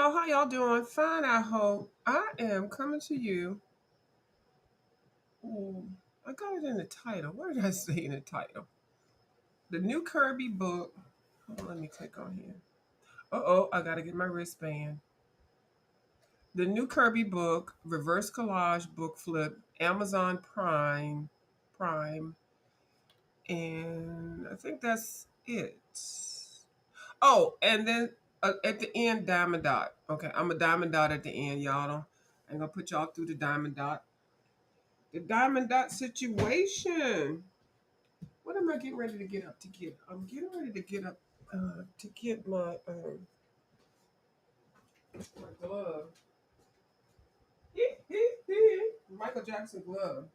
y'all. How y'all doing? Fine, I hope. I am coming to you. Ooh, I got it in the title. What did I say in the title? The new Kirby book. Hold on, let me click on here. Oh, I gotta get my wristband. The new Kirby book, reverse collage book flip, Amazon Prime, and I think that's it. Oh, and then at the end, diamond dot. Okay, I'm a diamond dot at the end, y'all. I'm gonna put y'all through the diamond dot. The diamond dot situation. What am I getting ready to get up to get? I'm getting ready to get up to get my glove. Michael Jackson glove.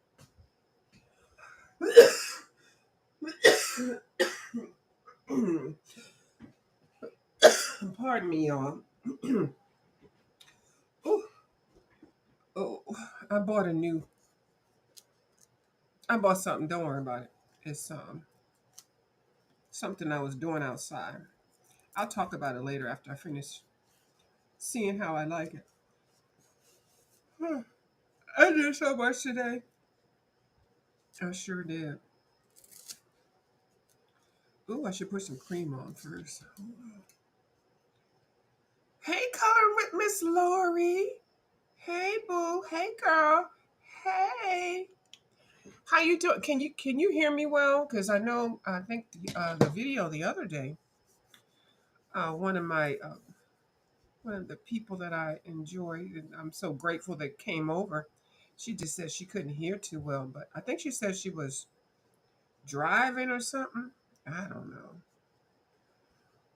Pardon me, y'all. oh, oh, I bought a new. I bought something. Don't worry about it. It's something I was doing outside. I'll talk about it later after I finish seeing how I like it. I did so much today. I sure did. Ooh, I should put some cream on first. Hey, color with Miss Lori. Hey, boo. Hey, girl. Hey. How you doing? Can you hear me well? Because I think the video the other day, one of my one of the people that I enjoy, and I'm so grateful that came over. She just said she couldn't hear too well, but I think she said she was driving or something. I don't know.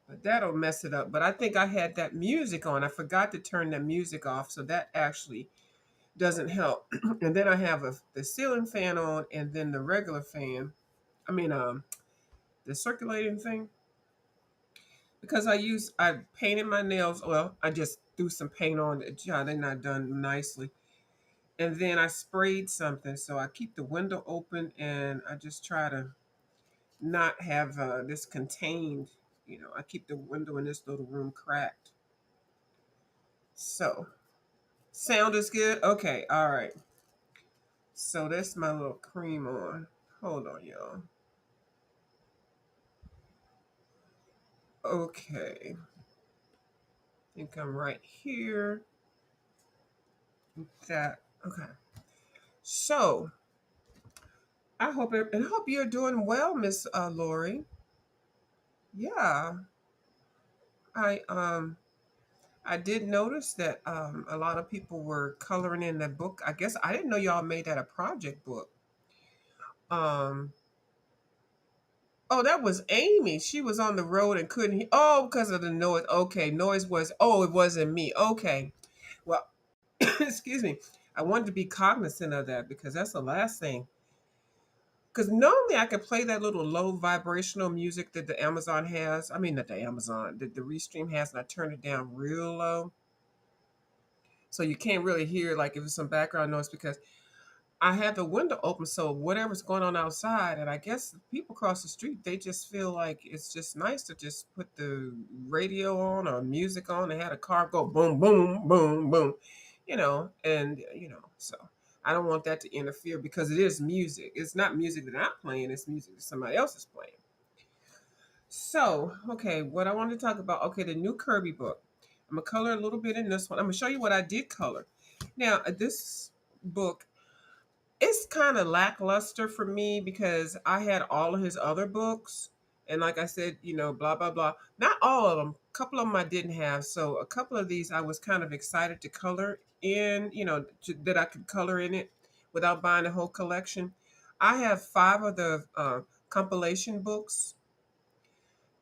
But that'll mess it up. But I think I had that music on. I forgot to turn that music off, so that actually doesn't help. And then I have the ceiling fan on, and then the regular fan. I mean, the circulating thing. Because I painted my nails. Well, I just threw some paint on it. Yeah, they're not done nicely. And then I sprayed something, so I keep the window open, and I just try to not have this contained. I keep the window in this little room cracked. So sound is good. Okay, all right. So that's my little cream on. Hold on, y'all. Okay, I think I'm right here. That okay. So I hope you're doing well, Miss Lori. Yeah, I I did notice that a lot of people were coloring in that book. I guess I didn't know y'all made that a project book. Um, oh, that was Amy. She was on the road and couldn't hear. Oh, because of the noise. Okay, noise was. Oh, it wasn't me. Okay, well, excuse me. I wanted to be cognizant of that because that's the last thing. Because normally I could play that little low vibrational music that the Amazon has. I mean, not the Amazon, that the Restream has, and I turn it down real low. So you can't really hear like if it's some background noise because I had the window open. So whatever's going on outside, and I guess the people across the street, they just feel like it's just nice to just put the radio on or music on. They had a car go boom, boom, boom, boom, so I don't want that to interfere because it is music. It's not music that I'm playing, it's music that somebody else is playing. So, okay, what I wanted to talk about, okay, the new Kirby book. I'm gonna color a little bit in this one. I'm gonna show you what I did color. Now, this book, it's kind of lackluster for me because I had all of his other books. And like I said, blah, blah, blah. Not all of them. A couple of them I didn't have. So a couple of these I was kind of excited to color in, that I could color in it without buying the whole collection. I have five of the compilation books.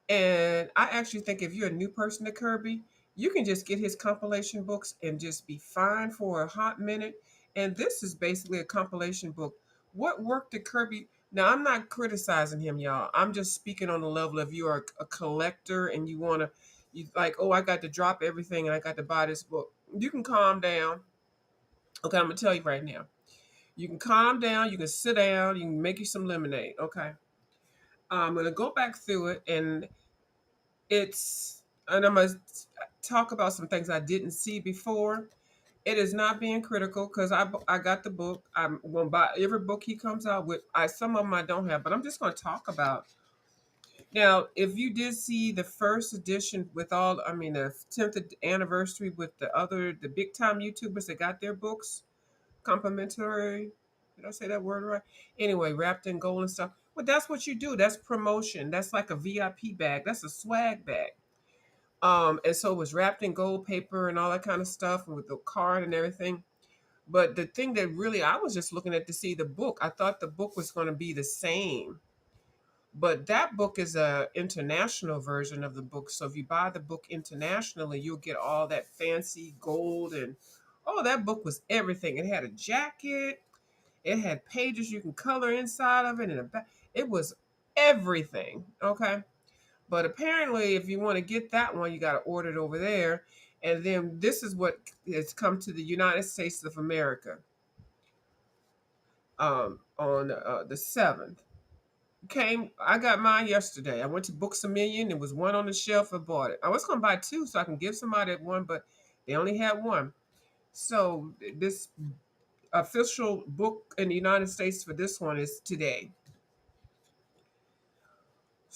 And I actually think if you're a new person to Kirby, you can just get his compilation books and just be fine for a hot minute. And this is basically a compilation book. What worked to Kirby? Now, I'm not criticizing him, y'all. I'm just speaking on the level of you are a collector and you like, oh, I got to drop everything and I got to buy this book. You can calm down. Okay, I'm going to tell you right now. You can calm down. You can sit down. You can make you some lemonade. Okay. I'm going to go back through it and it's and I'm gonna talk about some things I didn't see before. It is not being critical because I got the book. I'm gonna buy every book he comes out with. I Some of them I don't have, but I'm just gonna talk about. Now, if you did see the first edition with all, I mean, the 10th anniversary with the big time YouTubers that got their books complimentary. Did I say that word right? Anyway, wrapped in gold and stuff. Well, that's what you do. That's promotion. That's like a VIP bag. That's a swag bag. And so it was wrapped in gold paper and all that kind of stuff, and with the card and everything. But the thing that really I was just looking at to see the book. I thought the book was going to be the same, but that book is a international version of the book. So if you buy the book internationally, you'll get all that fancy gold and oh, that book was everything. It had a jacket. It had pages you can color inside of it, and it was everything. Okay. But apparently, if you want to get that one, you got to order it over there. And then this is what has come to the United States of America on the 7th. I got mine yesterday. I went to Books a Million. There was one on the shelf. I bought it. I was going to buy two so I can give somebody one, but they only had one. So this official book in the United States for this one is today.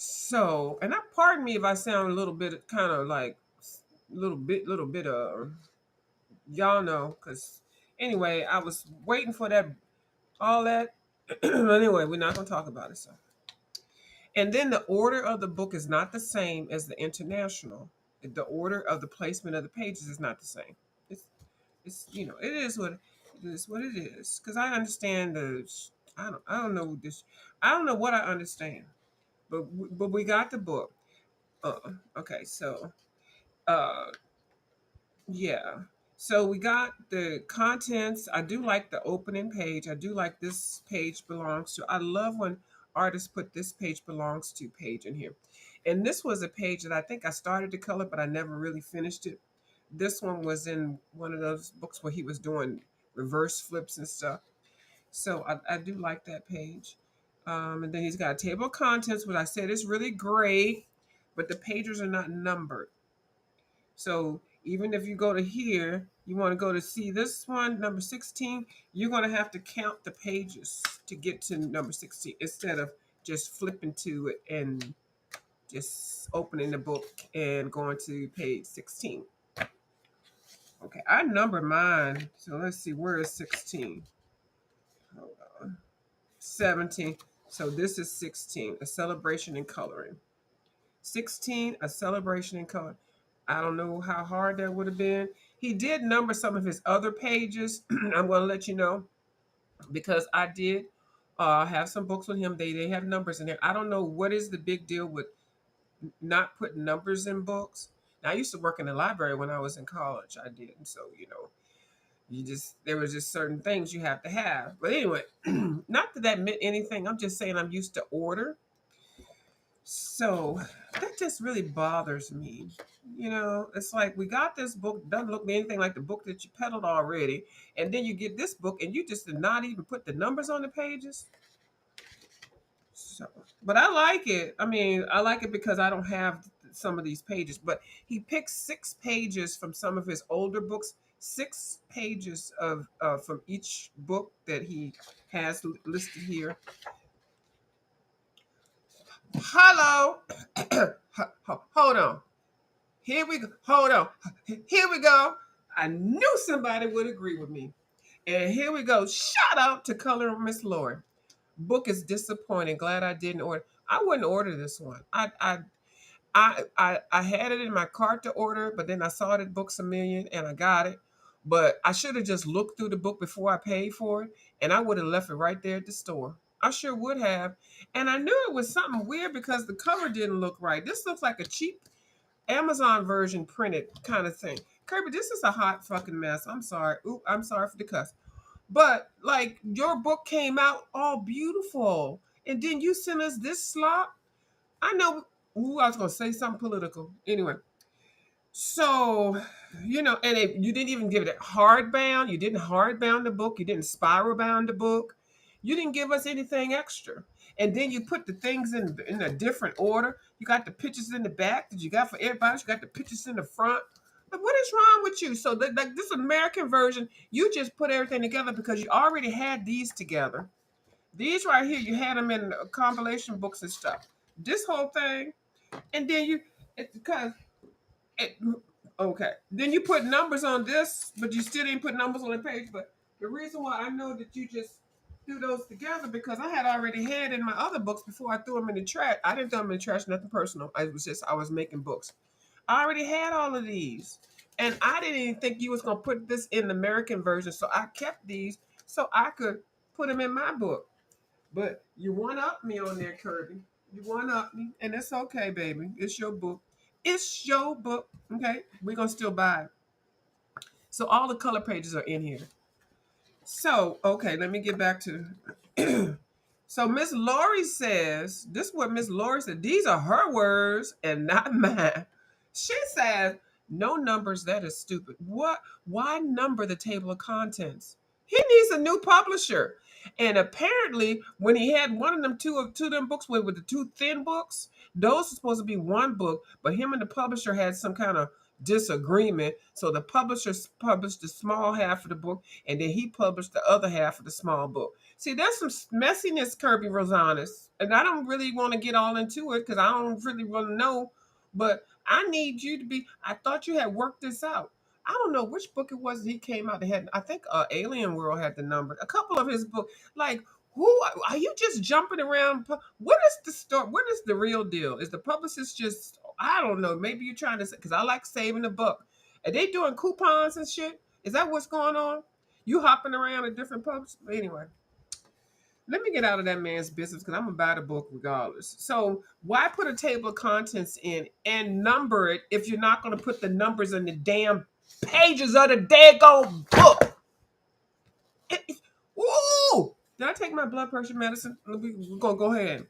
So, and pardon me if I sound a little bit kind of like little bit y'all know, because anyway, I was waiting for that, all that. Anyway, we're not gonna talk about it. So, and then the order of the book is not the same as the international. The order of the placement of the pages is not the same. It's, it is what it is. What it is. Because I understand I don't know this. I don't know what I understand, but we got the book. Okay, so uh, yeah. So we got the contents. I do like the opening page. I do like this page belongs to. I love when artists put this page belongs to page in here. And this was a page that I think I started to color, but I never really finished it. This one was in one of those books where he was doing reverse flips and stuff. So I do like that page. And then he's got a table of contents, which I said is really great, but the pages are not numbered. So even if you go to here, you want to go to see this one, number 16, you're going to have to count the pages to get to number 16 instead of just flipping to it and just opening the book and going to page 16. Okay, I number mine. So let's see, where is 16? Hold on. 17. So this is 16, a celebration in coloring. 16, a celebration in color. I don't know how hard that would have been. He did number some of his other pages. I'm going to let you know because I did have some books with him. They have numbers in there. I don't know what is the big deal with not putting numbers in books. Now, I used to work in the library when I was in college. I did. And so, there was just certain things you have to have. But anyway, not that that meant anything. I'm just saying I'm used to order. So that just really bothers me. It's like we got this book, doesn't look anything like the book that you peddled already. And then you get this book and you just did not even put the numbers on the pages. So, but I like it. I mean, I like it because I don't have some of these pages, but he picked 6 pages from some of his older books, 6 pages of from each book that he has listed here. Hello. Hold on. Here we go. Hold on. Here we go. I knew somebody would agree with me. And here we go. Shout out to Color Miss Lord. Book is disappointing. Glad I didn't order. I wouldn't order this one. I had it in my cart to order, but then I saw it at Books a Million and I got it. But I should have just looked through the book before I paid for it, and I would have left it right there at the store. I sure would have. And I knew it was something weird because the cover didn't look right. This looks like a cheap Amazon version printed kind of thing. Kirby, this is a hot fucking mess. I'm sorry. Ooh, I'm sorry for the cuss. But like your book came out all beautiful. And then you sent us this slop. I know. Ooh, I was gonna say something political. Anyway. So, and you didn't even give it hardbound. You didn't hardbound the book. You didn't spiral bound the book. You didn't give us anything extra. And then you put the things in a different order. You got the pictures in the back that you got for everybody. You got the pictures in the front. is wrong with you? So like this American version, you just put everything together because you already had these together. These right here, you had them in compilation books and stuff. This whole thing, and then it's because it, okay. Then you put numbers on this, but you still didn't put numbers on the page. But the reason why I know that you just threw those together because I had already had in my other books before I threw them in the trash. I didn't throw them in the trash, nothing personal. I was making books. I already had all of these. And I didn't even think you was gonna put this in the American version. So I kept these so I could put them in my book. But you one up me on there, Kirby. You one up me, and it's okay, baby. It's your book. It's your book. Okay, we're gonna still buy it. So all the color pages are in here. So okay, let me get back to. So Miss Lori says, this is what Miss Lori said. These are her words and not mine. She says, no numbers, that is stupid. What? Why number the table of contents? He needs a new publisher. And apparently, when he had one of them two of them books with the two thin books, those are supposed to be one book, but him and the publisher had some kind of disagreement. So the publisher published the small half of the book, and then he published the other half of the small book. See, there's some messiness, Kirby Rosanis, and I don't really want to get all into it because I don't really want to know. But I need you to be. I thought you had worked this out. I don't know which book it was that he came out. That had, I think, Alien World had the number. A couple of his books. Like, who are you just jumping around? What is the story? What is the real deal? Is the publicist just? I don't know. Maybe you're trying to say because I like saving the buck. Are they doing coupons and shit? Is that what's going on? You hopping around at different pubs? Anyway, let me get out of that man's business because I'm gonna buy the book regardless. So why put a table of contents in and number it if you're not gonna put the numbers in the damn pages of the daggone book? Ooh! Did I take my blood pressure medicine? We're gonna go ahead.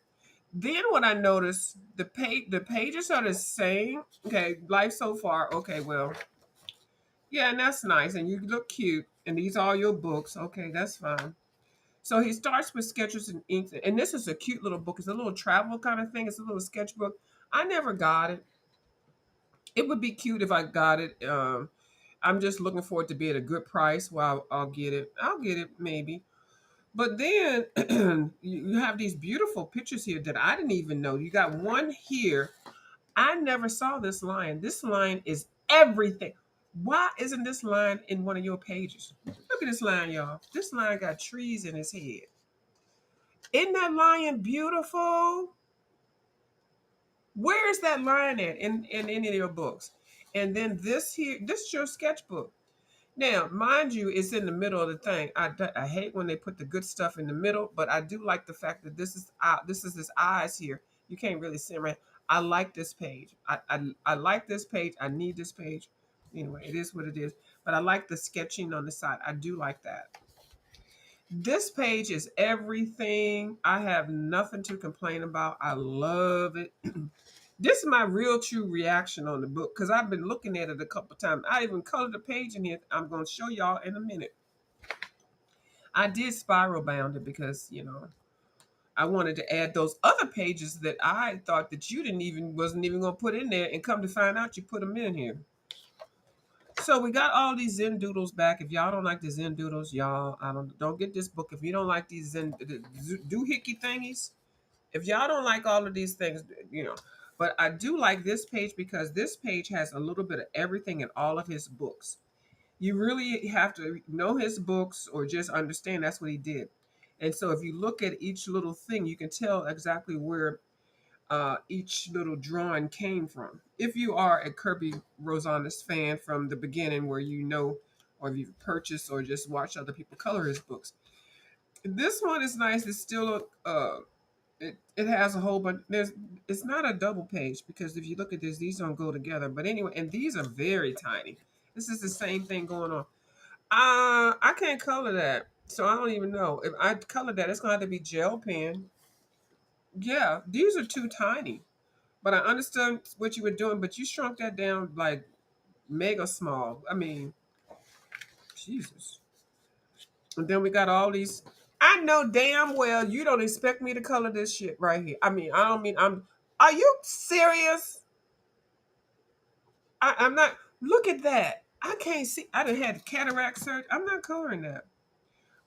Then what I noticed, the pages are the same. Okay, life so far. Okay, well, yeah, and that's nice. And you look cute. And these are all your books. Okay, that's fine. So he starts with sketches and ink, and this is a cute little book. It's a little travel kind of thing. It's a little sketchbook. I never got it. It would be cute if I got it. I'm just looking for it to be at a good price. Well, I'll get it. I'll get it maybe. But then you have these beautiful pictures here that I didn't even know. You got one here. I never saw this line. This line is everything. Why isn't this line in one of your pages? Look at this line, y'all. This line got trees in his head. Isn't that lion beautiful? Where is that lion at in any of your books? And then this here, this is your sketchbook. Now, mind you, it's in the middle of the thing. I hate when they put the good stuff in the middle, but I do like the fact that this is his eyes here. You can't really see him. Right? I like this page. I like this page. I need this page. Anyway, it is what it is. But I like the sketching on the side. I do like that. This page is everything. I have nothing to complain about. I love it. This is my real true reaction on the book because I've been looking at it a couple times. I even colored the page in here. I'm going to show y'all in a minute. I did spiral bound it because, I wanted to add those other pages that I thought that you wasn't even going to put in there, and come to find out you put them in here. So we got all these Zen doodles back. If y'all don't like the Zen doodles, y'all, I don't get this book. If you don't like these Zen doohickey thingies, if y'all don't like all of these things, But I do like this page because this page has a little bit of everything in all of his books. You really have to know his books or just understand that's what he did. And so if you look at each little thing, you can tell exactly where each little drawing came from. If you are a Kirby Rosanis fan from the beginning, where or you've purchased or just watched other people color his books. This one is nice. It's still it has a whole bunch. It's not a double page because if you look at this, these don't go together. But anyway, and these are very tiny. This is the same thing going on. I can't color that, so I don't even know if I color that. It's gonna have to be gel pen. Yeah, these are too tiny. But I understand what you were doing, but you shrunk that down like mega small. I mean, Jesus. And then we got all these. I know damn well you don't expect me to color this shit right here. I mean, I don't mean I'm. Are you serious? I'm not. Look at that. I can't see. I done had cataract surgery. I'm not coloring that.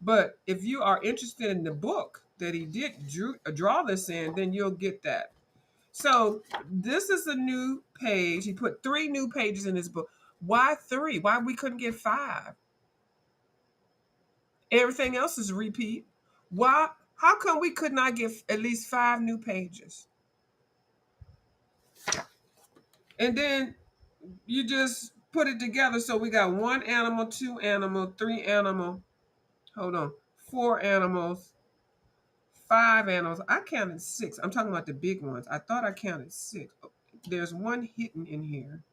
But if you are interested in the book that he did draw this in, then you'll get that. So this is a new page. He put 3 new pages in his book. Why 3? Why we couldn't get 5? Everything else is repeat. Why? How come we could not get at least 5 new pages? And then you just put it together. So we got 1 animal, 2 animal, 3 animal. Hold on, 4 animals, 5 animals. I counted 6. I'm talking about the big ones. I thought I counted 6. There's one hidden in here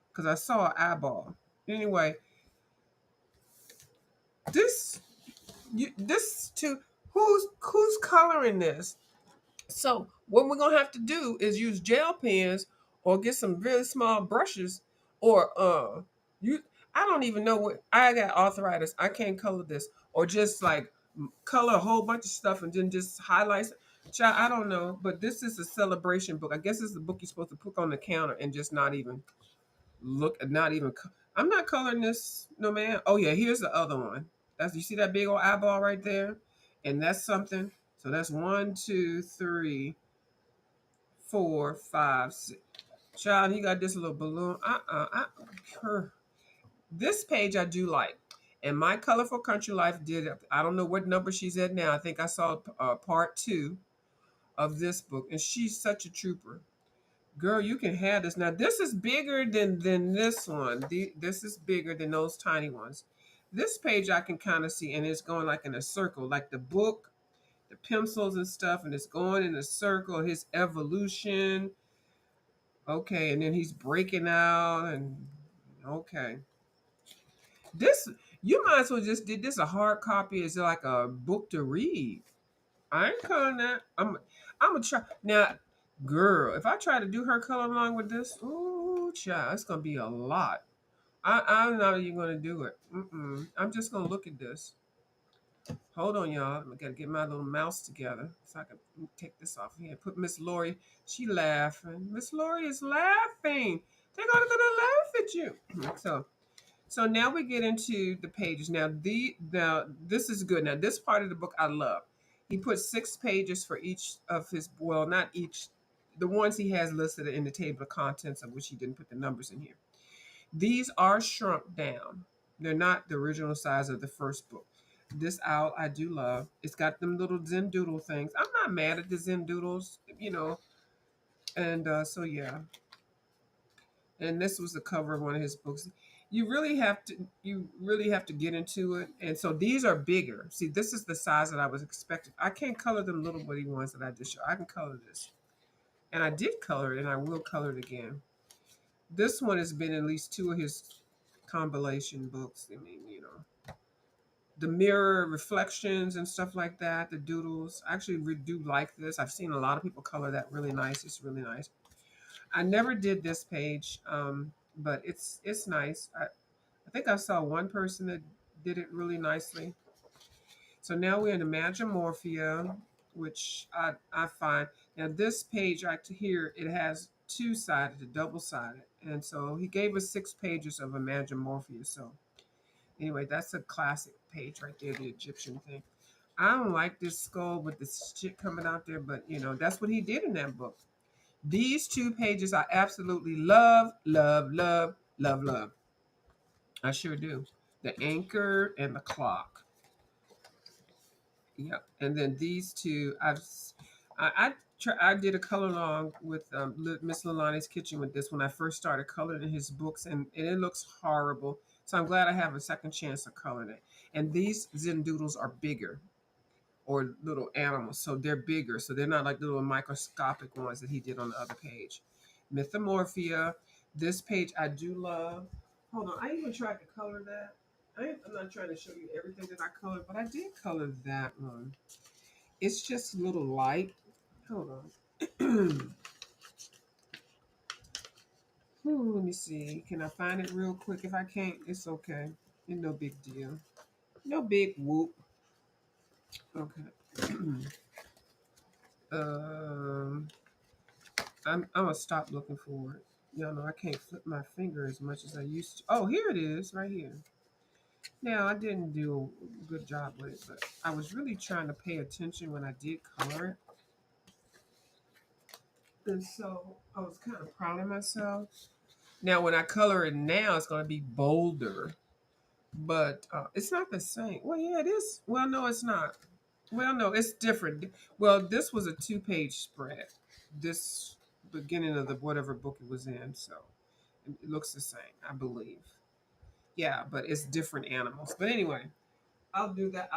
because I saw an eyeball. Anyway, this this too. Who's coloring this? So what we're gonna have to do is use gel pens or get some really small brushes or you. I don't even know what I got arthritis. I can't color this or just like color a whole bunch of stuff and then just highlights. Child, I don't know, but this is a celebration book. I guess it's the book you're supposed to put on the counter and just not even look, not even. I'm not coloring this, no man. Oh yeah, here's the other one. That's you see that big old eyeball right there, and that's something. So that's 1, 2, 3, 4, 5, 6. Child, you got this little balloon. This page I do like. And My Colorful Country Life did it. I don't know what number she's at now. I think I saw part 2 of this book, and she's such a trooper. Girl, you can have this. Now, this is bigger than this one. This is bigger than those tiny ones. This page I can kind of see, and it's going like in a circle, like the book, the pencils and stuff, and it's going in a circle. His evolution. Okay, and then he's breaking out, and okay. This you might as well just did this a hard copy as like a book to read. I ain't coloring that. I'm gonna try now, girl. If I try to do her color along with this, ooh, child, it's gonna be a lot. I'm not even gonna do it. I'm just gonna look at this. Hold on, y'all. I gotta get my little mouse together so I can take this off here. Put Miss Lori. She laughing. Miss Lori is laughing. They're gonna laugh at you. So now we get into the pages. Now this is good. Now this part of the book I love. He put 6 pages for each of his, well, not each, the ones he has listed in the table of contents of which he didn't put the numbers in here. These are shrunk down. They're not the original size of the first book. This owl I do love. It's got them little Zen doodle things. I'm not mad at the Zen doodles, And so yeah, and this was the cover of one of his books. You really have to get into it. And so these are bigger. See, this is the size that I was expecting. I can't color them little bitty ones that I just showed. I can color this. And I did color it and I will color it again. This one has been at least 2 of his compilation books. I mean, the mirror reflections and stuff like that, the doodles. I actually do like this. I've seen a lot of people color that really nice. It's really nice. I never did this page, but it's nice. I think I saw one person that did it really nicely. So now we're in the Magimorphia, which I find. Now this page right here, it has 2-sided, a double-sided. And so he gave us 6 pages of a Magimorphia. So anyway, that's a classic page right there, the Egyptian thing. I don't like this skull with this shit coming out there, but that's what he did in that book. These 2 pages I absolutely love, love, love, love, love. I sure do. The anchor and the clock. Yep. And then these 2, I did a color along with Miss Lalani's Kitchen with this when I first started coloring his books, and it looks horrible. So I'm glad I have a second chance of coloring it. And these Zen doodles are bigger, or little animals, so they're bigger. So they're not like the little microscopic ones that he did on the other page. Mythomorphia. This page I do love. Hold on, I even tried to color that. I'm not trying to show you everything that I colored, but I did color that one. It's just a little light. Hold on. Let me see. Can I find it real quick? If I can't, it's okay. It's no big deal. No big whoop. Okay. um, I'm gonna stop looking for it. Y'all know I can't flip my finger as much as I used to. Oh, here it is, right here. Now, I didn't do a good job with it, but I was really trying to pay attention when I did color it. And so I was kind of proud of myself. Now, when I color it now, it's going to be bolder, but it's not the same. Well, yeah, it is. Well, no, it's not. Well, no, it's different. Well, this was a two-page spread. This beginning of the whatever book it was in, so it looks the same, I believe. Yeah, but it's different animals. But anyway, I'll do that.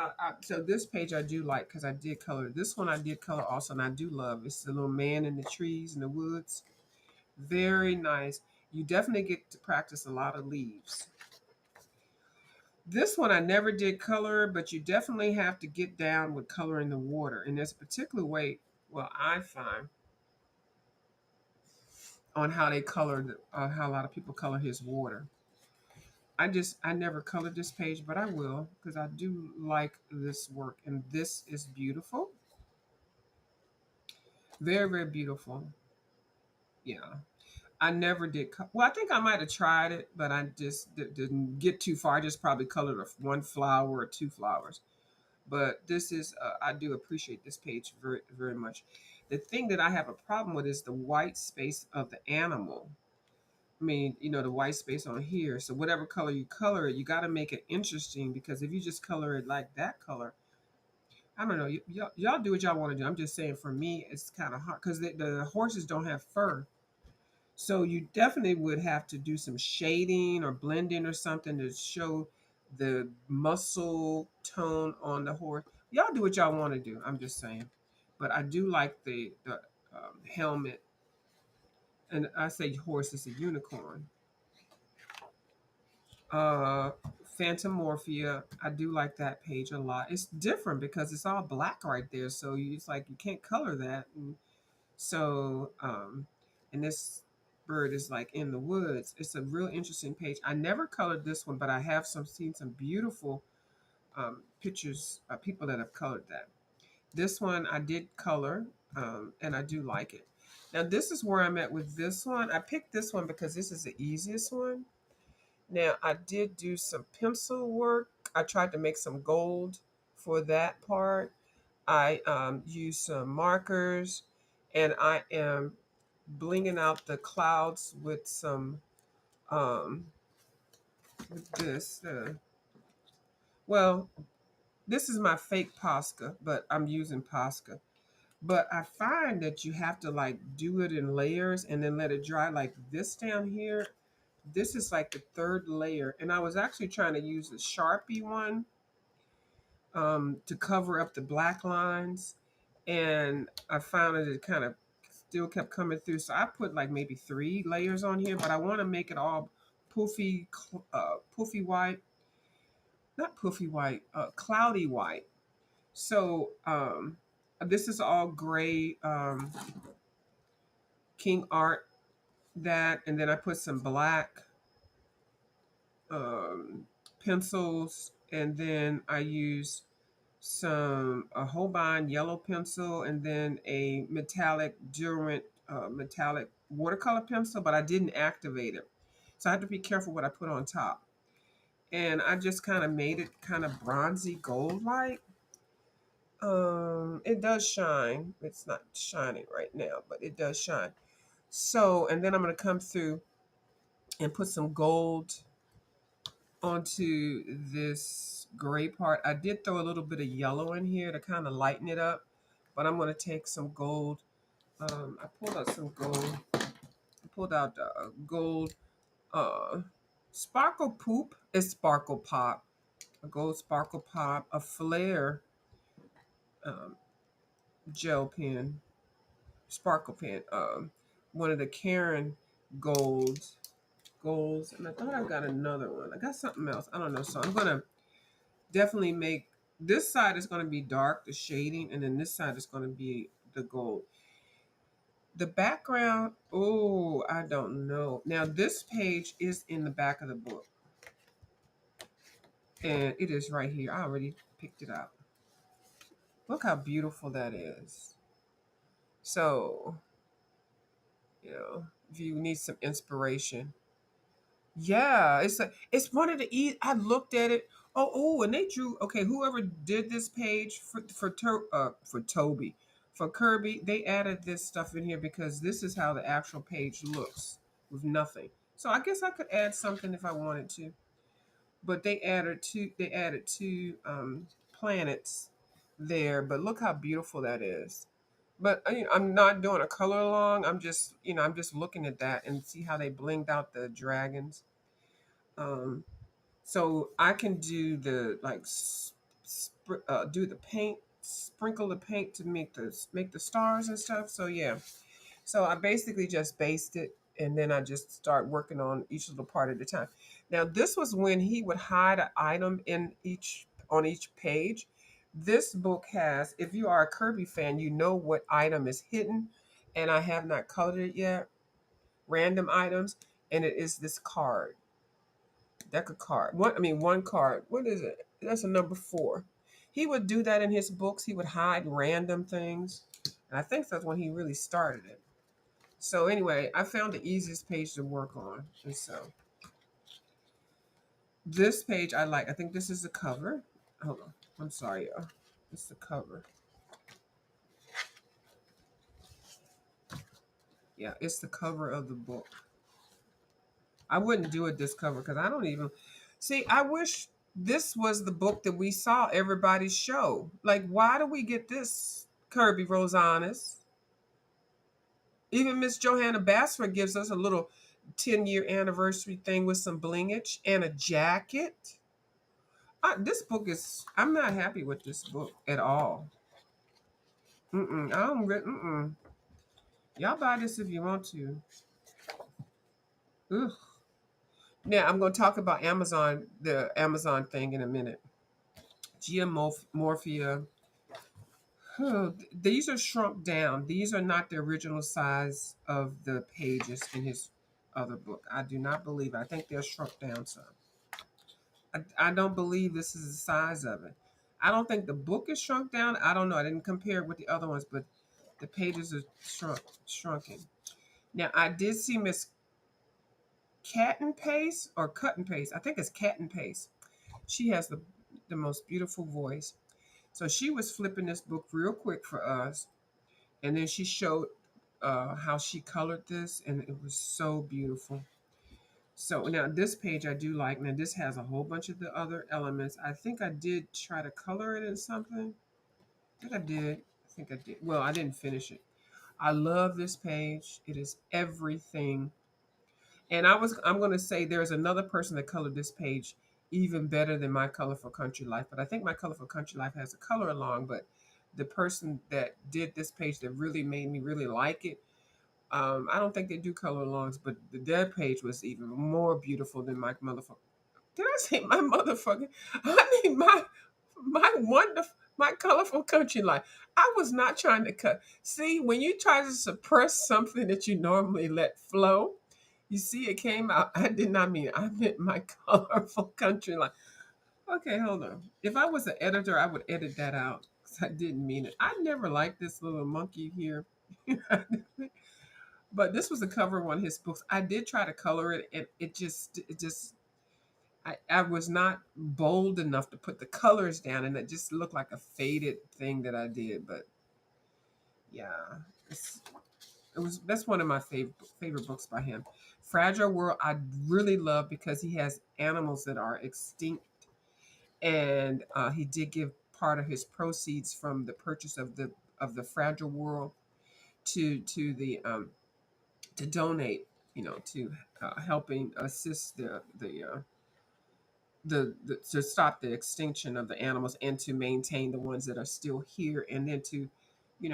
So this page I do like because I did color. This one I did color also, and I do love. It's the little man in the trees in the woods. Very nice. You definitely get to practice a lot of leaves. This one I never did color, but you definitely have to get down with coloring the water. And there's a particular way, well, I find on how they color, how a lot of people color his water. I never colored this page, but I will because I do like this work. And this is beautiful. Very, very beautiful. Yeah. I never did. Well, I think I might have tried it, but I just didn't get too far. I just probably colored one flower or two flowers. But this is, I do appreciate this page very, very much. The thing that I have a problem with is the white space of the animal. I mean, the white space on here. So whatever color you color it, you got to make it interesting because if you just color it like that color, I don't know. Y'all do what y'all want to do. I'm just saying for me, it's kind of hard because the horses don't have fur. So you definitely would have to do some shading or blending or something to show the muscle tone on the horse. Y'all do what y'all want to do. I'm just saying, but I do like the helmet, and I say horse is a unicorn. Uh, Phantomorphia. I do like that page a lot. It's different because it's all black right there, so it's like you can't color that. And so, and this bird is like in the woods. It's a real interesting page. I never colored this one, but I have seen some beautiful pictures of people that have colored that. This one I did color, and I do like it. Now this is where I'm at with this one. I picked this one because this is the easiest one. Now I did do some pencil work. I tried to make some gold for that part. I use some markers, and I am blinging out the clouds with some um, with this. Well, this is my fake Posca, but I'm using Posca. But I find that you have to like do it in layers and then let it dry. Like this down here, this is like the third layer, and I was actually trying to use the Sharpie one to cover up the black lines. And I found that it kind of still kept coming through. So I put like maybe three layers on here, but I want to make it all poofy, poofy white, not poofy white, cloudy white. So this is all gray King Art that, and then I put some black um, pencils, and then I use a Holbein yellow pencil, and then a metallic Durant metallic watercolor pencil, but I didn't activate it. So I have to be careful what I put on top. And I just kind of made it kind of bronzy gold like. It does shine. It's not shining right now, but it does shine. So, and then I'm going to come through and put some gold onto this gray part. I did throw a little bit of yellow in here to kind of lighten it up, but I'm going to take some gold. I pulled out some gold. I pulled out gold uh, sparkle poop. It's sparkle pop. A gold sparkle pop. A flare um, gel pen. Sparkle pen. One of the Karen golds. And I thought I got another one. I got something else. I don't know. So I'm going to definitely make this side is going to be dark, the shading, and then this side is going to be the gold. The background, oh, I don't know. Now this page is in the back of the book, and it is right here. I already picked it out. Look how beautiful that is. So You know, if you need some inspiration. Yeah, it's one of the I looked at it. And they drew. Okay, whoever did this page for Toby, for Kirby, they added this stuff in here because this is how the actual page looks with nothing. So I guess I could add something if I wanted to. But they added two planets there. But look how beautiful that is. But I'm not doing a color along. I'm just looking at that and see how they blinged out the dragons. Um, so I can do the like do the paint, sprinkle the paint to make the stars and stuff. So yeah. So I basically just based it and then I just start working on each little part at a time. Now this was when he would hide an item in each on each page. This book has, if you are a Kirby fan, you know what item is hidden, and I have not colored it yet. Random items, and it is this card, deck of card. One card. What is it? That's a number 4. He would do that in his books. He would hide random things, and I think that's when he really started it. So anyway, I found the easiest page to work on. And so this page I like. I think this is the cover. Hold on. I'm sorry, y'all. It's the cover. Yeah, it's the cover of the book. I wouldn't do it this cover because I don't even see. I wish this was the book that we saw everybody's show. Like, why do we get this, Kirby Rosanis? Even Miss Johanna Bassford gives us a little 10-year anniversary thing with some blingage and a jacket. This book is. I'm not happy with this book at all. Mm-mm. I don't. Mm-mm. Y'all buy this if you want to. Ugh. Now I'm going to talk about Amazon, the Amazon thing in a minute. Geomorphia. These are shrunk down. These are not the original size of the pages in his other book. I do not believe. I think they're shrunk down some. I don't believe this is the size of it. I don't think the book is shrunk down. I don't know. I didn't compare it with the other ones, but the pages are shrunken. Now I did see Miss Cat and Pace or Cut and Paste. I think it's Cat and Paste. She has the most beautiful voice. So she was flipping this book real quick for us, and then she showed how she colored this, and it was so beautiful. So now this page I do like. Now this has a whole bunch of the other elements. I think I did try to color it in something. I think I did. I think I did. Well, I didn't finish it. I love this page. It is everything. And I'm gonna say there's another person that colored this page even better than my Colorful Country Life. But I think my Colorful Country Life has a color along, but the person that did this page that really made me really like it, I don't think they do color alongs, but their page was even more beautiful than my motherfucker. Did I say my motherfucker? I mean my Colorful Country Life. I was not trying to cut. See, when you try to suppress something that you normally let flow, you see it came out. I did not mean it. I meant my Colorful Country Life. Okay, hold on. If I was an editor, I would edit that out because I didn't mean it. I never liked this little monkey here. But this was the cover of one of his books. I did try to color it, and it just I was not bold enough to put the colors down, and it just looked like a faded thing that I did. But yeah, it was that's one of my favorite books by him. Fragile World I really love because he has animals that are extinct, and he did give part of his proceeds from the purchase of the Fragile World to the to donate, to helping assist the to stop the extinction of the animals and to maintain the ones that are still here, and then to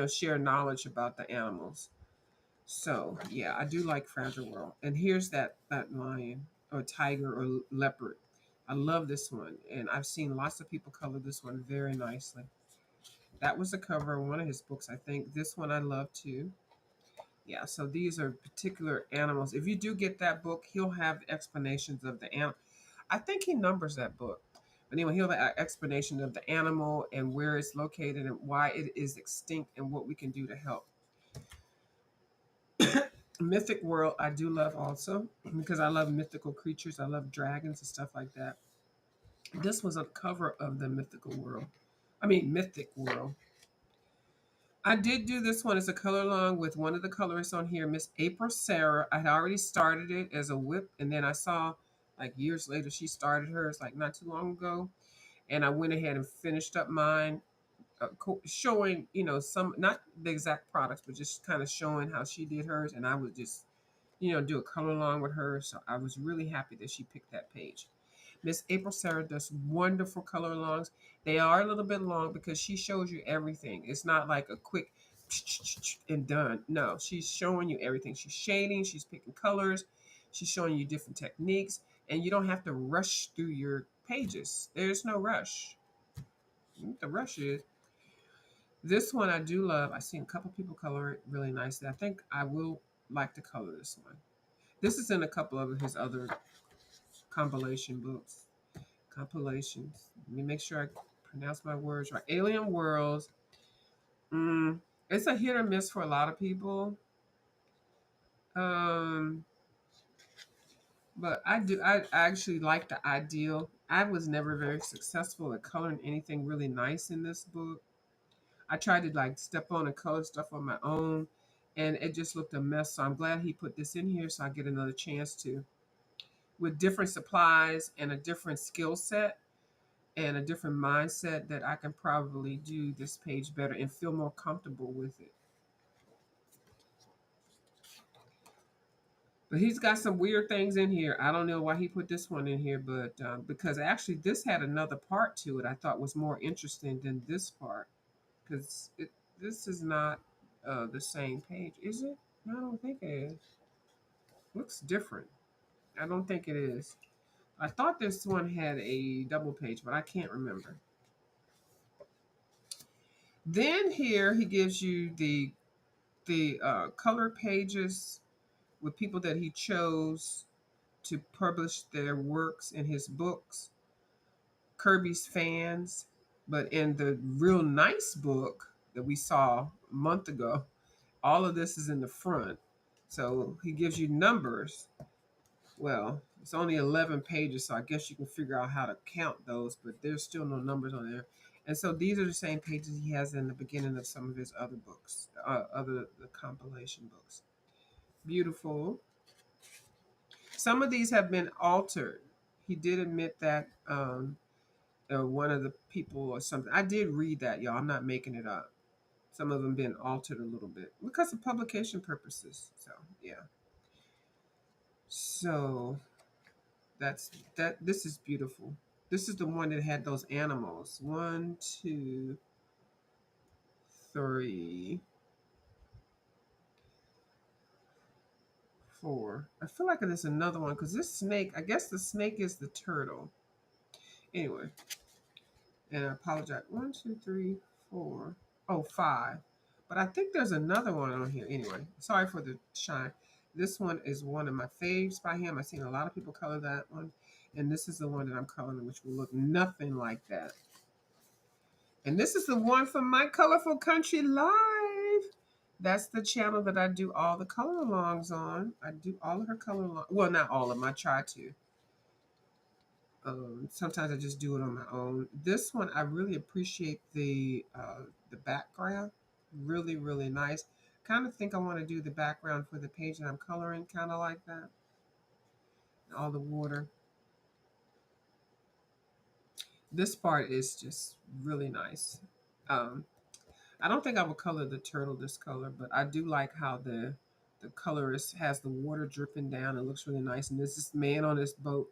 share knowledge about the animals. So yeah, I do like Fragile World. And here's that lion or tiger or leopard. I love this one, and I've seen lots of people color this one very nicely. That was the cover of one of his books. I think this one I love too. Yeah, so these are particular animals. If you do get that book, he'll have explanations of the animal. I think he numbers that book. But anyway, he'll have an explanation of the animal and where it's located and why it is extinct and what we can do to help. Mythic World, I do love also because I love mythical creatures. I love dragons and stuff like that. This was a cover of the Mythical World. I mean, Mythic World. I did do this one as a color along with one of the colorists on here, Miss April Sarah. I had already started it as a whip, and then I saw like years later she started hers like not too long ago, and I went ahead and finished up mine, showing some not the exact products, but just kind of showing how she did hers, and I would just do a color along with her. So I was really happy that she picked that page. Miss April Sarah does wonderful color alongs. They are a little bit long because she shows you everything. It's not like a quick and done. No, she's showing you everything. She's shading, she's picking colors, she's showing you different techniques, and you don't have to rush through your pages. There's no rush. The rush is this one I do love. I've seen a couple people color it really nicely. I think I will like to color this one. This is in a couple of his other compilation books. Compilations. Let me make sure I pronounce my words right. Alien Worlds. Mm, it's a hit or miss for a lot of people. Um, but I actually like the ideal. I was never very successful at coloring anything really nice in this book. I tried to like step on and color stuff on my own, and it just looked a mess. So I'm glad he put this in here so I get another chance to. With different supplies and a different skill set and a different mindset, that I can probably do this page better and feel more comfortable with it. But he's got some weird things in here. I don't know why he put this one in here, but because actually this had another part to it I thought was more interesting than this part. Because this is not the same page, is it? No, I don't think it is. Looks different. I don't think it is. I thought this one had a double page, but I can't remember. Then here he gives you the color pages with people that he chose to publish their works in his books, Kirby's fans. But in the real nice book that we saw a month ago, all of this is in the front. So he gives you numbers. Well, it's only 11 pages, so I guess you can figure out how to count those, but there's still no numbers on there. And so these are the same pages he has in the beginning of some of his other books, other the compilation books. Beautiful. Some of these have been altered. He did admit that one of the people or something. I did read that, y'all. I'm not making it up. Some of them been altered a little bit because of publication purposes. So yeah. So that's that. This is beautiful. This is the one that had those animals. One, two, three, four. I feel like there's another one because this snake. I guess the snake is the turtle. Anyway, and I apologize. One, two, three, four. Oh, five. But I think there's another one on here. Anyway, sorry for the shine. This one is one of my faves by him. I've seen a lot of people color that one. And this is the one that I'm coloring, which will look nothing like that. And this is the one from My Colorful Country Live. That's the channel that I do all the color alongs on. I do all of her color alongs. Well, not all of them. I try to. Sometimes I just do it on my own. This one, I really appreciate the background. Really, really nice. Kind of think I want to do the background for the page that I'm coloring, kind of like that. All the water. This part is just really nice. Um, I don't think I would color the turtle this color, but I do like how the colorist has the water dripping down. It looks really nice. And this is man on this boat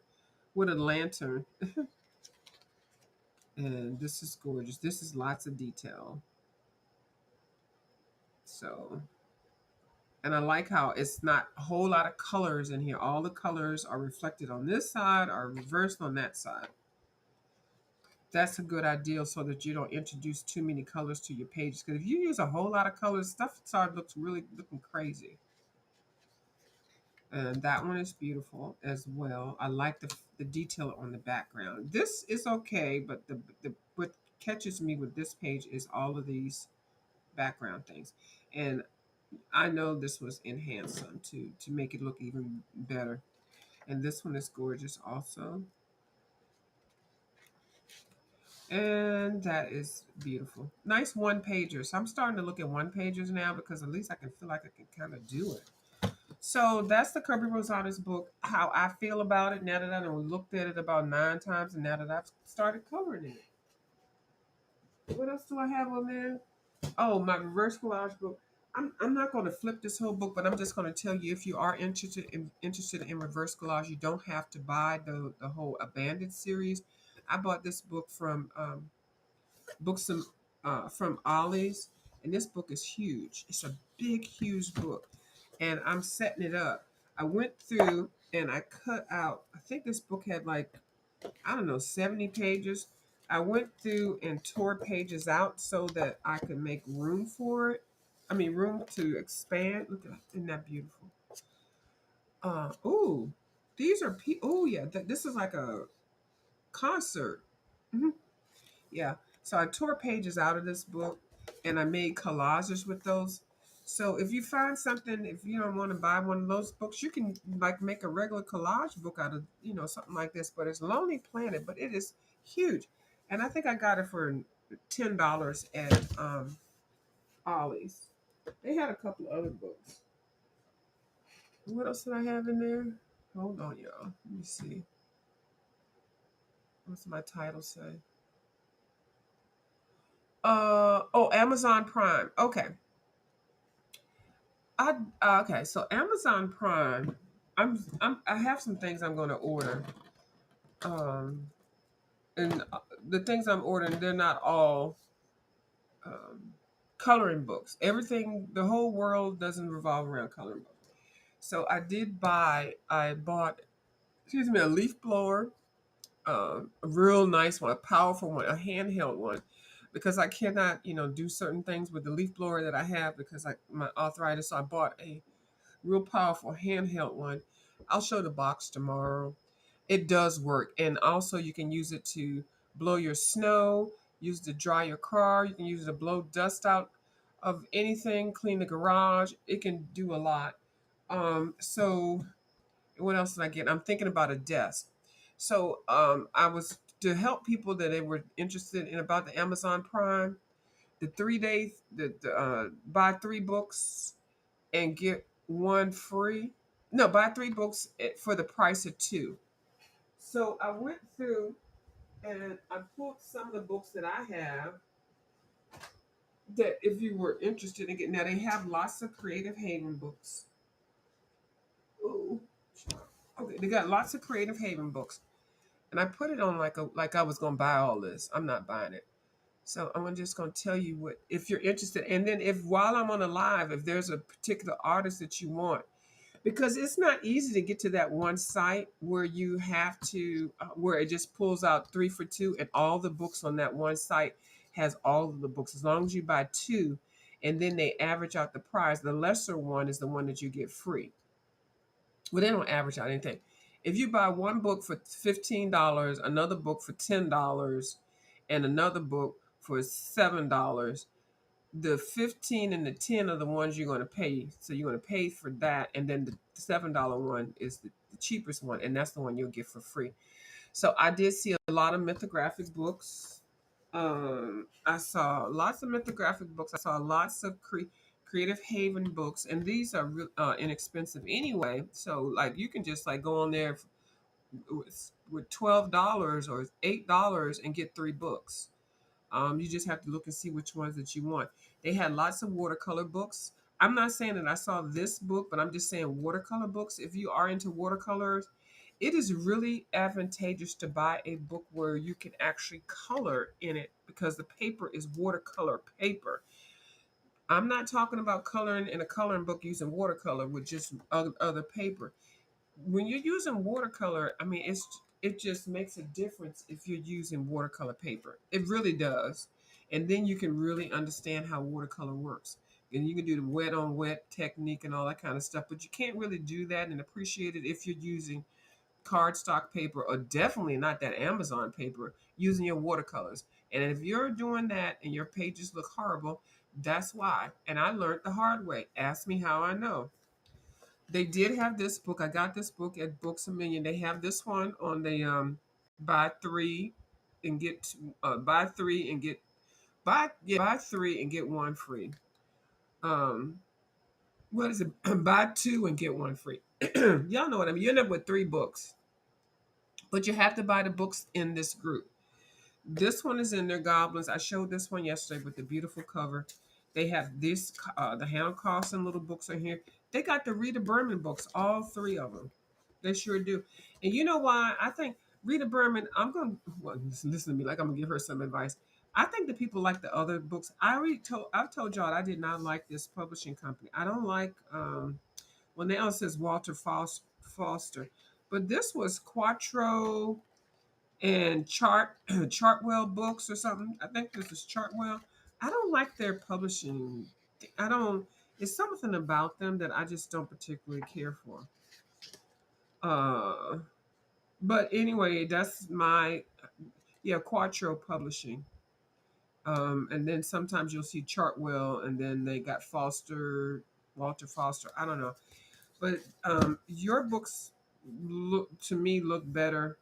with a lantern. And this is gorgeous. This is lots of detail. So, and I like how it's not a whole lot of colors in here. All the colors are reflected on this side or reversed on that side. That's a good idea so that you don't introduce too many colors to your pages. Because if you use a whole lot of colors, stuff looks really looking crazy. And that one is beautiful as well. I like the detail on the background. This is okay, but the what catches me with this page is all of these background things. And I know this was enhanced some to make it look even better. And this one is gorgeous also. And that is beautiful. Nice one pagers. I'm starting to look at one pagers now because at least I can feel like I can kind of do it. So that's the Kirby Rosada's book. How I feel about it now that I done looked at it about 9 times, and now that I've started covering it. What else do I have on there? Oh, my reverse collage book. I'm not going to flip this whole book, but I'm just going to tell you if you are interested in reverse collage, you don't have to buy the whole Abandoned series. I bought this book from Ollie's, and this book is huge. It's a big, huge book, and I'm setting it up. I went through and I cut out. I think this book had like, I don't know, 70 pages. I went through and tore pages out so that I could make room for it. I mean, room to expand. Look at that. Isn't that beautiful? Ooh, these are oh yeah, this is like a concert. Mhm. Yeah. So I tore pages out of this book and I made collages with those. So if you find something, if you don't want to buy one of those books, you can like make a regular collage book out of, something like this. But it's Lonely Planet, but it is huge. And I think I got it for $10 at Ollie's. They had a couple of other books. What else did I have in there? Hold on, y'all. Let me see. What's my title say? Oh, Amazon Prime. Okay. Okay, so Amazon Prime, I have some things I'm going to order. Um, and the things I'm ordering, they're not all um, coloring books. Everything, the whole world doesn't revolve around coloring books. So I bought, excuse me, a leaf blower, a real nice one, a powerful one, a handheld one, because I cannot, do certain things with the leaf blower that I have because my arthritis. So I bought a real powerful handheld one. I'll show the box tomorrow. It does work. And also you can use it to blow your snow, use it to dry your car. You can use it to blow dust out of anything, clean the garage. It can do a lot. So what else did I get? I'm thinking about a desk. So I was to help people that they were interested in about the Amazon Prime, the 3 days, the buy 3 books and get one free. No, buy 3 books for the price of two. So I went through and I pulled some of the books that I have that if you were interested in getting. Now they have lots of Creative Haven books. Ooh. Okay, they got lots of Creative Haven books. And I put it on like I was gonna buy all this. I'm not buying it. So I'm just gonna tell you what if you're interested. And then if while I'm on a live, if there's a particular artist that you want, because it's not easy to get to that one site where you have to where it just pulls out 3 for 2 and all the books on that one site has all of the books as long as you buy two and then they average out the price. The lesser one is the one that you get free. Well, they don't average out anything. If you buy one book for $15, another book for $10, and another book for $7, the 15 and the 10 are the ones you're going to pay. So you're going to pay for that, and then the $7 one is the cheapest one, and that's the one you'll get for free. So I did see a lot of mythographic books. I saw lots of mythographic books. I saw lots of Creative Haven books, and these are inexpensive anyway. So like you can just like go on there with $12 or $8 and get 3 books. You just have to look and see which ones that you want. They had lots of watercolor books. I'm not saying that I saw this book, but I'm just saying watercolor books. If you are into watercolors, it is really advantageous to buy a book where you can actually color in it because the paper is watercolor paper. I'm not talking about coloring in a coloring book using watercolor with just other paper. When you're using watercolor, I mean, it just makes a difference if you're using watercolor paper. It really does. And then you can really understand how watercolor works. And you can do the wet on wet technique and all that kind of stuff, but you can't really do that and appreciate it if you're using cardstock paper or definitely not that Amazon paper using your watercolors. And if you're doing that and your pages look horrible, That's why. And I learned the hard way. Ask me how I know. They did have this book. I got this book at Books a Million. They have this one on the buy three and get buy three and get buy three and get one free. Um, what is it? Buy two and get one free. Y'all know what I mean. You end up with three books, but you have to buy the books in this group. This one is in their goblins. I showed this one yesterday with the beautiful cover. They have this, the Hannah Carlson little books are here. They got the Rita Berman books, all three of them. They sure do. And you know why? I think Rita Berman, I'm going to, well, listen to me like I'm going to give her some advice. I think the people like the other books. I've told y'all I did not like this publishing company. I don't like, when they all says Walter Foster. But this was Quattro and Chartwell Books or something. I think this is Chartwell. I don't like their publishing. I don't. It's something about them that I just don't particularly care for. Uh, but anyway, that's my yeah Quattro Publishing. And then sometimes you'll see Chartwell, and then they got Walter Foster. I don't know, but your books look better.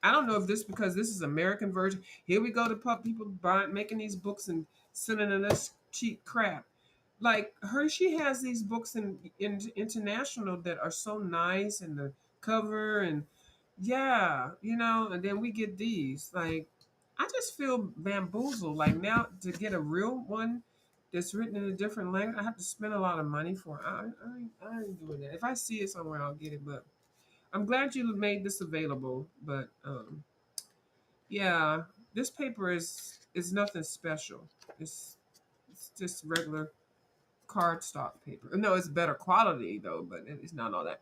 I don't know if this because this is American version. Here we go to people buying making these books and sending us cheap crap. Like her, she has these books in international that are so nice and the cover and yeah, and then we get these. Like I just feel bamboozled. Like now to get a real one that's written in a different language, I have to spend a lot of money for it. I ain't doing that. If I see it somewhere, I'll get it. But I'm glad you made this available. But yeah, this paper is nothing special. It's it's just regular cardstock paper. No, it's better quality though, but it's not all that.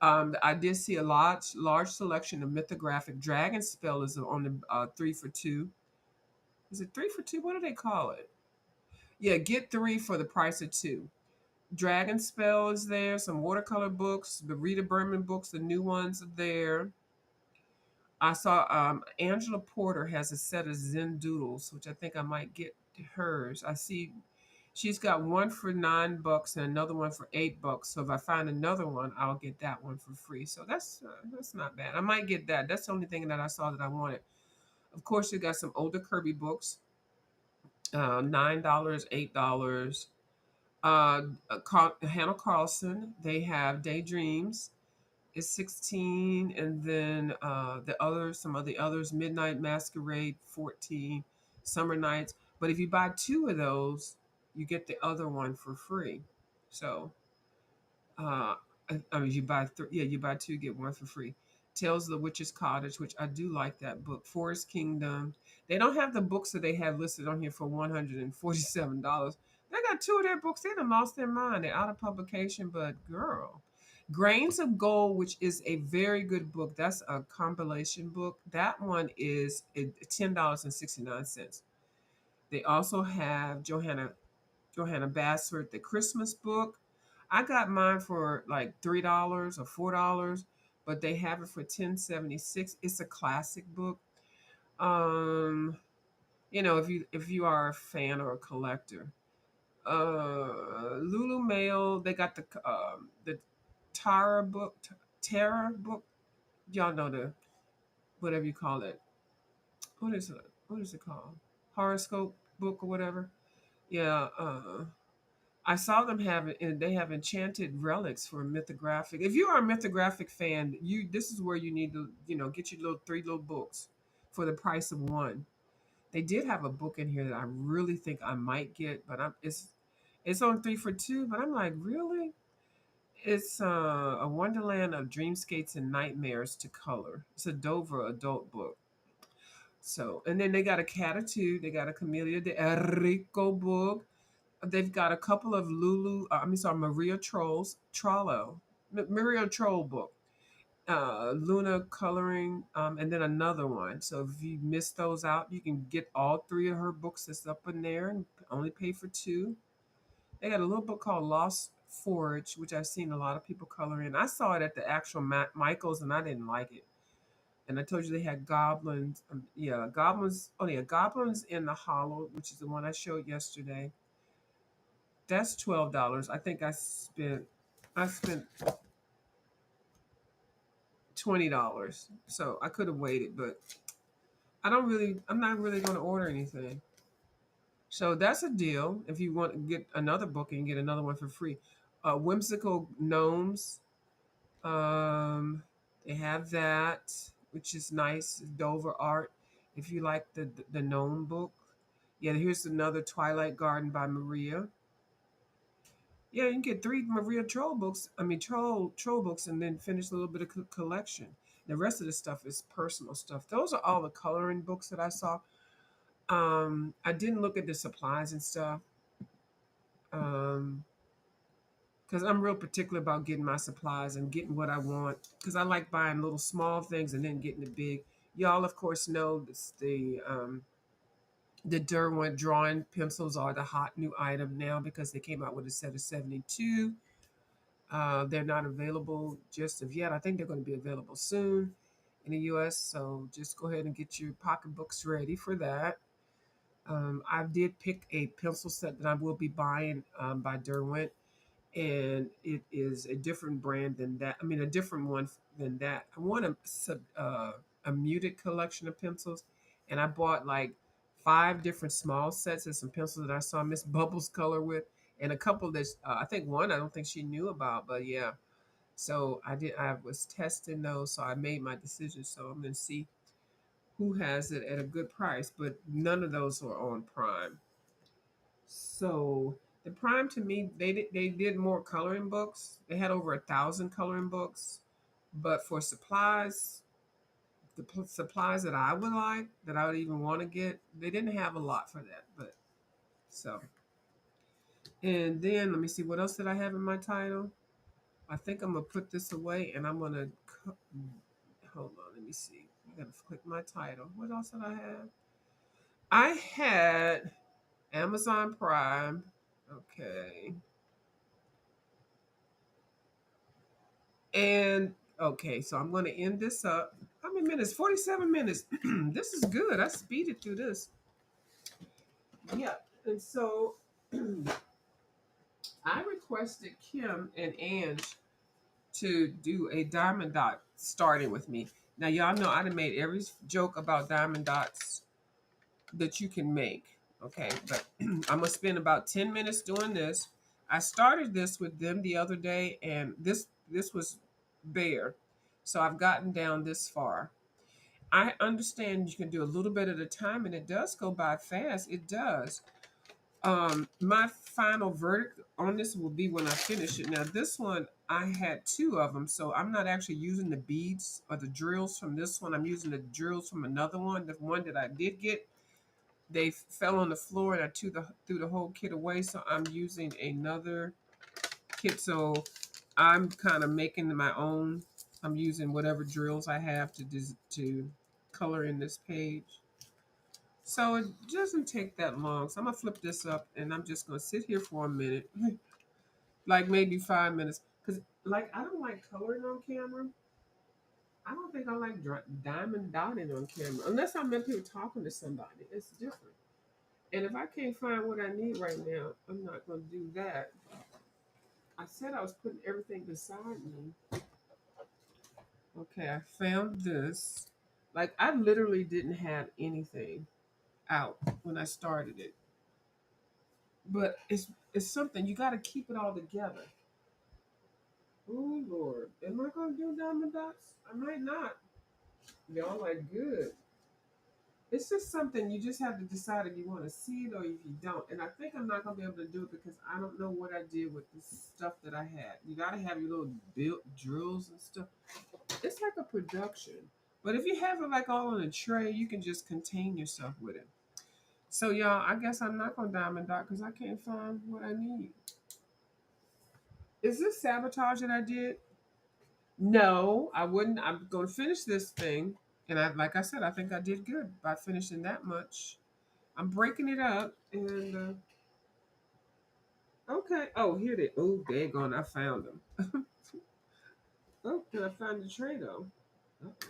I did see a large selection of mythographic. Dragon Spell is on the 3 for 2. Is it 3 for 2? What do they call it? Yeah, get three for the price of two. Dragon Spell is there. Some watercolor books, the Rita Berman books, the new ones are there. I saw Angela Porter has a set of Zen doodles, which I think I might get hers. I see she's got one for $9 and another one for $8. So if I find another one, I'll get that one for free. So that's not bad. I might get that. That's the only thing that I saw that I wanted. Of course, you got some older Kirby books, $9, $8. Hannah Carlson, they have Daydreams is 16, and then some of the others, Midnight Masquerade 14, Summer Nights. But if you buy two of those, you get the other one for free. So uh, I mean, you buy two, get one for free. Tales of the Witch's Cottage, which I do like that book. Forest Kingdom. They don't have the books that they have listed on here for $147. They got two of their books. They done lost their mind. They're out of publication, but girl. Grains of Gold, which is a very good book. That's a compilation book. That one is $10.69. They also have Johanna Bassford, the Christmas book. I got mine for like $3 or $4, but they have it for 10.76. It's a classic book. Um, if you are a fan or a collector. Lulu Mail, they got the Tara book, Terror book. Y'all know the whatever you call it. What is it? What is it called? Horoscope book or whatever. Yeah. I saw them have it, and they have enchanted relics for mythographic. If you are a mythographic fan, this is where you need to, get your little three little books for the price of one. They did have a book in here that I really think I might get, but it's on 3 for 2. But I'm like, really? It's a Wonderland of Dreamscapes and Nightmares to Color. It's a Dover adult book. So, and then they got a Catatouche. They got a Camellia de Enrico book. They've got a couple of Maria Maria Troll book, Luna coloring, and then another one. So if you miss those out, you can get all three of her books that's up in there and only pay for two. They got a little book called Lost Forge, which I've seen a lot of people color in. I saw it at the actual Michaels, and I didn't like it. And I told you they had goblins. Yeah, goblins. Oh yeah, goblins in the hollow, which is the one I showed yesterday. That's $12. I spent $20. So I could have waited, but I'm not really going to order anything. So that's a deal. If you want to get another book and get another one for free. Whimsical Gnomes. Um, they have that, which is nice. Dover art. If you like the gnome book. Yeah, here's another Twilight Garden by Maria. Yeah, you can get three Maria Troll books. I mean, troll books, and then finish a little bit of collection. The rest of the stuff is personal stuff. Those are all the coloring books that I saw. I didn't look at the supplies and stuff. Because I'm real particular about getting my supplies and getting what I want. Because I like buying little small things and then getting the big. Y'all, of course, know this, the Derwent drawing pencils are the hot new item now because they came out with a set of 72. They're not available just of yet. I think they're going to be available soon in the US. So just go ahead and get your pocketbooks ready for that. I did pick a pencil set that I will be buying by Derwent, and it is a different brand than that. I mean, a different one than that. I want a muted collection of pencils, and I bought like five different small sets of some pencils that I saw Miss Bubbles color with, and a couple that I think one I don't think she knew about, but yeah. So I did. I was testing those, so I made my decision. So I'm gonna see who has it at a good price, but none of those are on Prime. So the Prime to me, they did more coloring books. They had over 1,000 coloring books, but for supplies, supplies that I would like, that I would even want to get, they didn't have a lot for that. But so, and then let me see what else did I have in my title. I think I'm gonna put this away, and I'm gonna hold on. Let me see. I gotta click my title. What else did I have? I had Amazon Prime. Okay. And okay, so I'm going to end this up. How many minutes? 47 minutes. This is good. I speeded through this. Yeah. And so I requested Kim and Ange to do a diamond dot starting with me. Now, y'all know I done made every joke about diamond dots that you can make. Okay. But I'm going to spend about 10 minutes doing this. I started this with them the other day, and this was bare. So I've gotten down this far. I understand you can do a little bit at a time, and it does go by fast. It does. My final verdict on this will be when I finish it. Now, this one I had two of them, so I'm not actually using the beads or the drills from this one. I'm using the drills from another one. The one that I did get, they fell on the floor, and I threw the whole kit away. So I'm using another kit. So I'm kind of making my own. I'm using whatever drills I have to color in this page. So it doesn't take that long. So I'm gonna flip this up, and I'm just gonna sit here for a minute, like maybe 5 minutes, because like I don't like coloring on camera. I don't think I like diamond dotting on camera unless I'm up here talking to somebody. It's different. And if I can't find what I need right now, I'm not gonna do that. I said I was putting everything beside me. Okay, I found this. Like I literally didn't have anything out when I started it. But it's something you got to keep it all together. Oh Lord, am I gonna do diamond dots? I might not. Y'all like good. It's just something you just have to decide if you want to see it or if you don't. And I think I'm not gonna be able to do it because I don't know what I did with the stuff that I had. You gotta have your little built drills and stuff. It's like a production. But if you have it like all on a tray, you can just contain yourself with it. So y'all, I guess I'm not gonna diamond dot because I can't find what I need. Is this sabotage that I did? No, I wouldn't. I'm going to finish this thing, and like I said, I think I did good by finishing that much. I'm breaking it up, and okay. Oh, here they. Oh, they're gone. I found them. Oh, can I find the tray though? Uh-oh.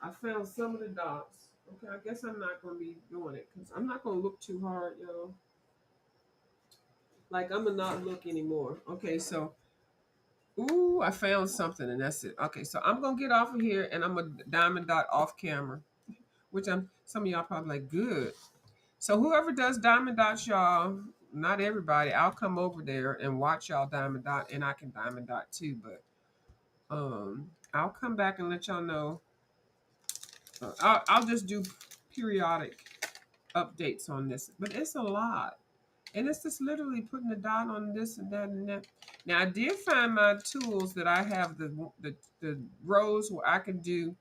I found some of the dots. Okay, I guess I'm not going to be doing it because I'm not going to look too hard, y'all. Like I'm gonna not look anymore. Okay, so ooh, I found something and that's it. Okay, so I'm gonna get off of here and I'm a diamond dot off camera, which I'm some of y'all probably like good. So whoever does diamond dots, y'all, not everybody, I'll come over there and watch y'all diamond dot and I can diamond dot too, but I'll come back and let y'all know. I'll just do periodic updates on this, but it's a lot. And it's just literally putting a dot on this and that and that. Now I did find my tools that I have the rows where I can do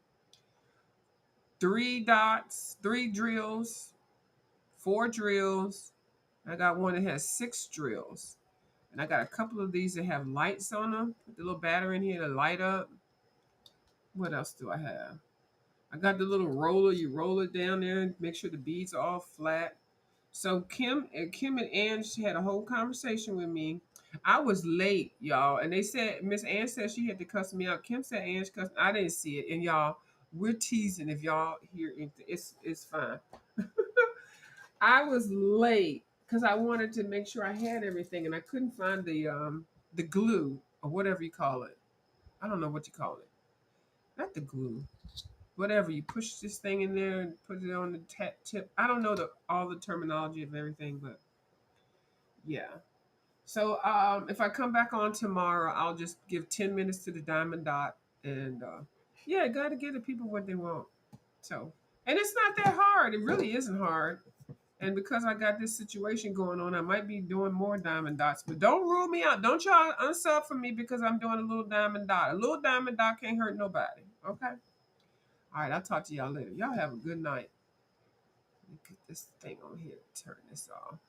3 dots, 3 drills, 4 drills. I got one that has 6 drills. And I got a couple of these that have lights on them. Put the little battery in here to light up. What else do I have? I got the little roller. You roll it down there and make sure the beads are all flat. So Kim and Ann, she had a whole conversation with me. I was late, y'all, and they said Miss Ann said she had to cuss me out. Kim said Ann cussed. I didn't see it, and y'all, we're teasing if y'all hear anything. It's fine. I was late because I wanted to make sure I had everything, and I couldn't find the glue or whatever you call it. I don't know what you call it. Not the glue. Whatever you push this thing in there and put it on the tip. I don't know all the terminology of everything, but yeah. So if I come back on tomorrow, I'll just give 10 minutes to the diamond dot, and yeah, got to give the people what they want. So, and it's not that hard. It really isn't hard. And because I got this situation going on, I might be doing more diamond dots. But don't rule me out. Don't y'all unsub for me because I'm doing a little diamond dot. A little diamond dot can't hurt nobody. Okay. All right. I'll talk to y'all later. Y'all have a good night. Let me get this thing on here to turn this off.